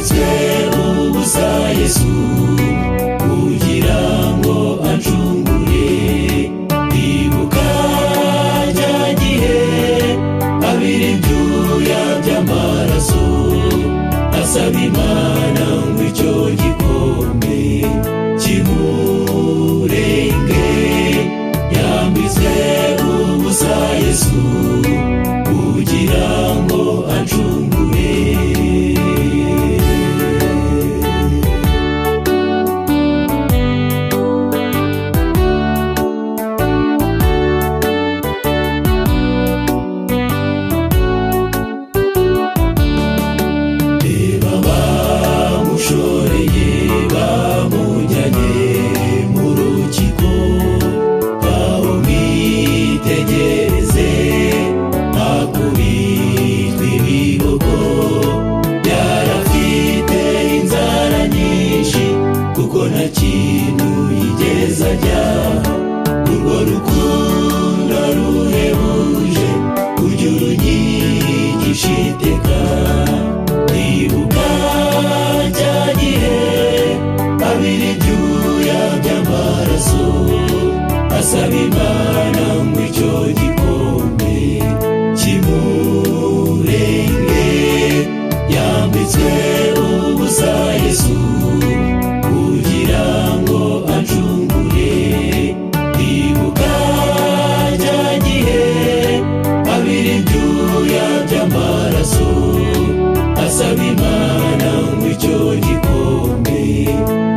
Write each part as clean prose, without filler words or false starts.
yambitswe ubusa Yesu kugira ngo ancungure. Ibuka rya gihe abira ibyuya by'amaraso asaba Imana ngo icyo gikombe kimurenge. Yambitswe ubusa Yesu kugira ngo ancungure. Reba bamushoreye bamujyanye mu rukiko, aho mwitegereze akubitwa ibibogo. Yarafite inzara nyinshi kuko nta kintu yigeze arya. Urwo rukundo ruhebuje ujya urunyigisha iteka. Ibuka cya gihe abira ibyuya by'amaraso asaba Imana ngo icyo gikombe kimurenge. Yambitswe ubusa Yesu kugira ngo ancungure. Ibuka cya gihe abira ibyuya by'amaraso asaba Imana ngo icyo gikombe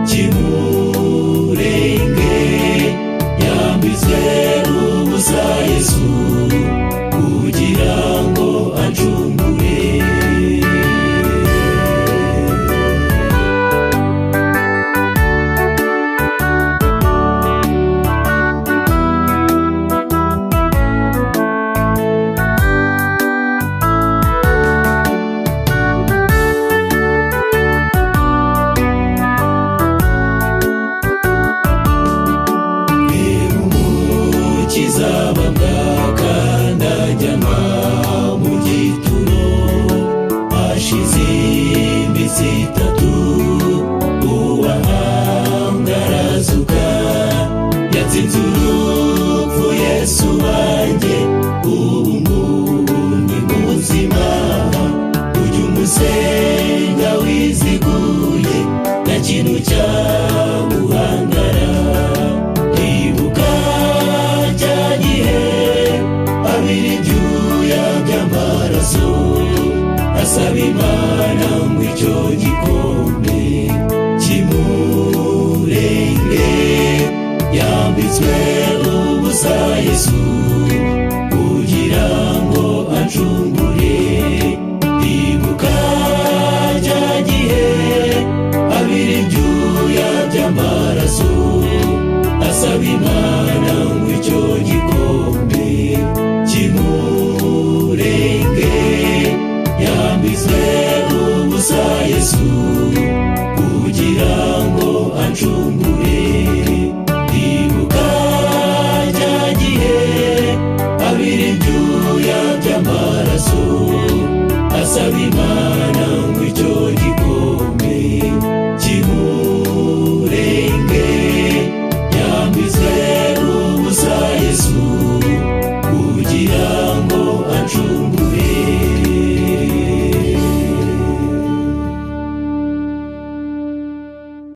kimurenge. Yambitswe ubusa Yesu kugira ngo ancungure. Kizabambwa kandi ajyanwa mu gituro. Hashize iminsi 3 uwahambwe arazuka. Yatsinze urupfu Yesu wanjye, ubu ngubu ni muzima. Ujya umusenga wiziguye nta kintu cyaguhangara. Ibuka cya gihe abira ibyuya by'amaraso asaba Imana ngo icyo gikombe kimurenge. Yambitswe ubusa Yesu kugira ngo ancungure. Ibuka cya gihe abira ibyuya by'amaraso asaba Imana ngo icyo gikombe kimurenge. Yambitswe ubusa Yesu